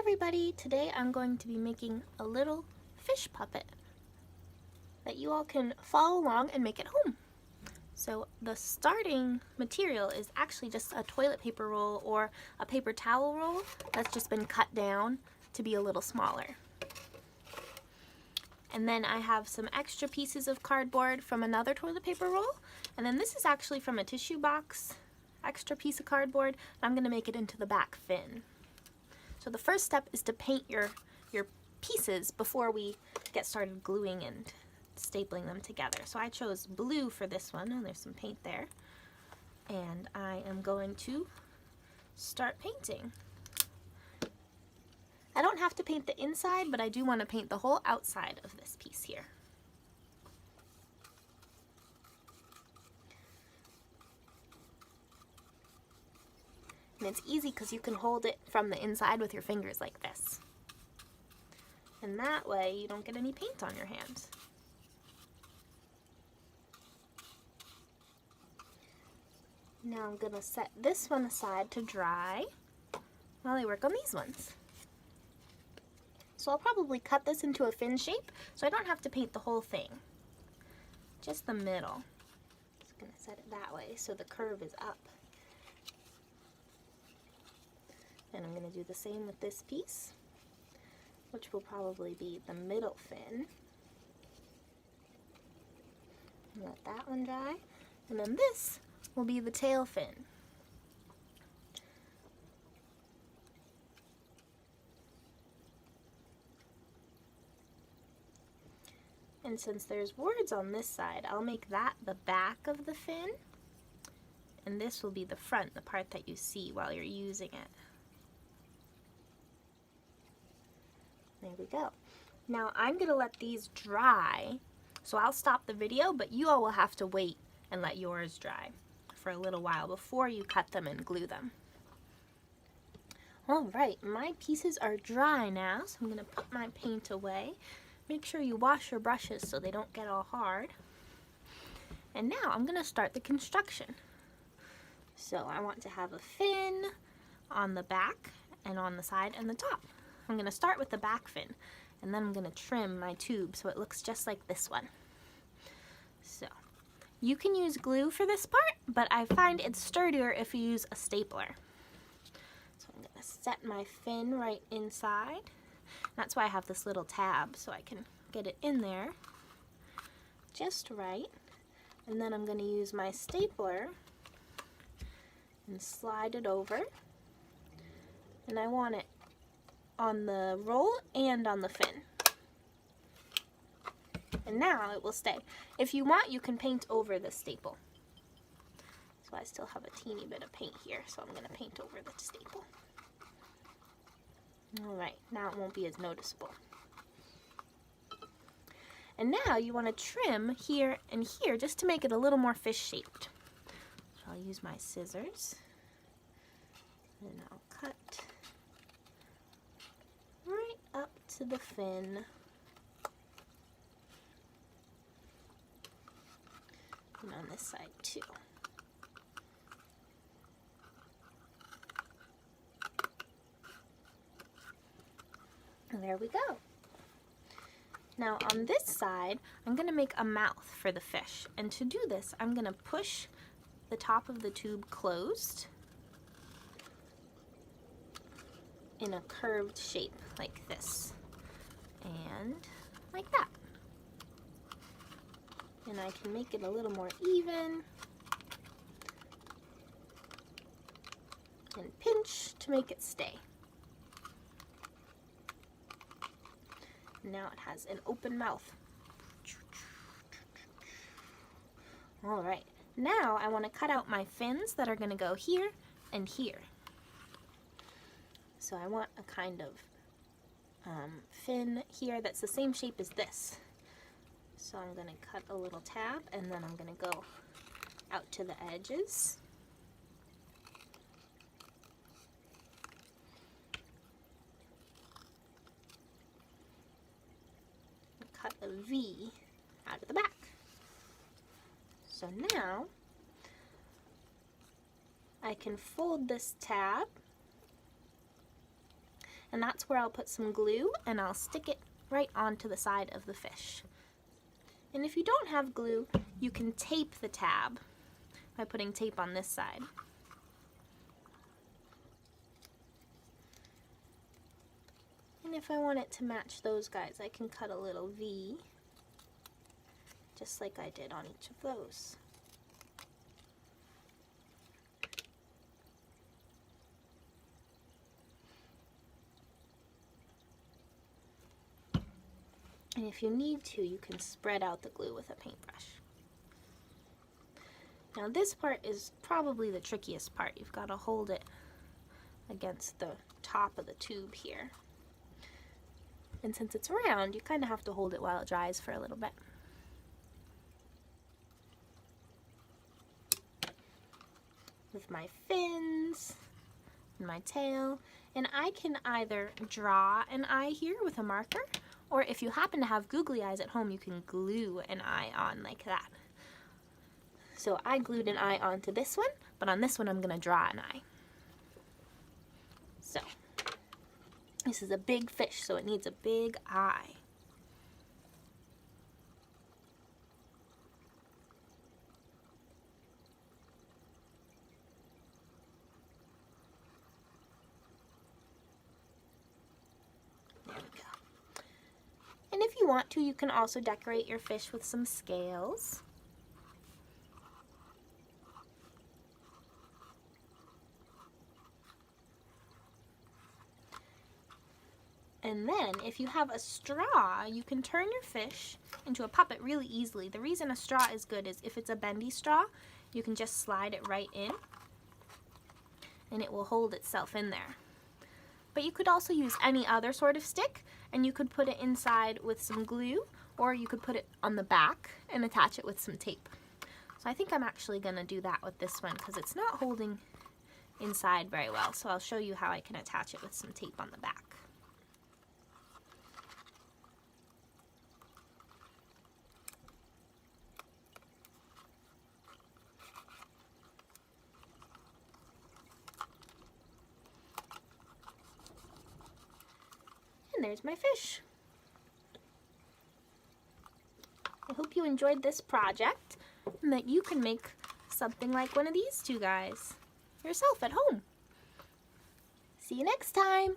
everybody! Today I'm going to be making a little fish puppet that you all can follow along and make at home. So the starting material is actually just a toilet paper roll or a paper towel roll that's just been cut down to be a little smaller. And then I have some extra pieces of cardboard from another toilet paper roll, and then this is actually from a tissue box, extra piece of cardboard, and I'm going to make it into the back fin. So the first step is to paint your pieces before we get started gluing and stapling them together. So I chose blue for this one, and there's some paint there. And I am going to start painting. I don't have to paint the inside, but I do want to paint the whole outside of this piece here. And it's easy because you can hold it from the inside with your fingers like this. And that way you don't get any paint on your hands. Now I'm going to set this one aside to dry while I work on these ones. So I'll probably cut this into a fin shape so I don't have to paint the whole thing. Just the middle. Just going to set it that way so the curve is up. And I'm going to do the same with this piece, which will probably be the middle fin. Let that one dry. And then this will be the tail fin. And since there's words on this side, I'll make that the back of the fin, and this will be the front, the part that you see while you're using it. There we go. Now I'm going to let these dry, so I'll stop the video, but you all will have to wait and let yours dry for a little while before you cut them and glue them. Alright, my pieces are dry now, so I'm going to put my paint away. Make sure you wash your brushes so they don't get all hard. And now I'm going to start the construction. So I want to have a fin on the back and on the side and the top. I'm going to start with the back fin, and then I'm going to trim my tube so it looks just like this one. So you can use glue for this part, but I find it's sturdier if you use a stapler. So I'm going to set my fin right inside. That's why I have this little tab, so I can get it in there just right. And then I'm going to use my stapler and slide it over. And I want it on the roll and on the fin. And now it will stay. If you want, you can paint over the staple. So I still have a teeny bit of paint here, so I'm going to paint over the staple. Alright, now it won't be as noticeable. And now you want to trim here and here just to make it a little more fish shaped. So I'll use my scissors and I'll cut right up to the fin. And on this side too. And there we go. Now on this side, I'm going to make a mouth for the fish. And to do this, I'm going to push the top of the tube closed in a curved shape like this. And like that. And I can make it a little more even. And pinch to make it stay. Now it has an open mouth. Alright, now I want to cut out my fins that are going to go here and here. So I want a kind of fin here that's the same shape as this. So I'm going to cut a little tab, and then I'm going to go out to the edges. Cut a V out of the back. So now I can fold this tab and that's where I'll put some glue and I'll stick it right onto the side of the fish. And if you don't have glue, you can tape the tab by putting tape on this side. And if I want it to match those guys, I can cut a little V, just like I did on each of those. And if you need to, you can spread out the glue with a paintbrush. Now this part is probably the trickiest part. You've got to hold it against the top of the tube here. And since it's round, you kind of have to hold it while it dries for a little bit. With my fins and my tail, and I can either draw an eye here with a marker, or if you happen to have googly eyes at home, you can glue an eye on like that. So I glued an eye onto this one, but on this one I'm gonna draw an eye. So this is a big fish, so it needs a big eye. There we go. And if you want to, you can also decorate your fish with some scales. And then, if you have a straw, you can turn your fish into a puppet really easily. The reason a straw is good is if it's a bendy straw, you can just slide it right in, and it will hold itself in there. But you could also use any other sort of stick, and you could put it inside with some glue, or you could put it on the back and attach it with some tape. So I think I'm actually going to do that with this one because it's not holding inside very well. So I'll show you how I can attach it with some tape on the back. And there's my fish. I hope you enjoyed this project and that you can make something like one of these two guys yourself at home. See you next time.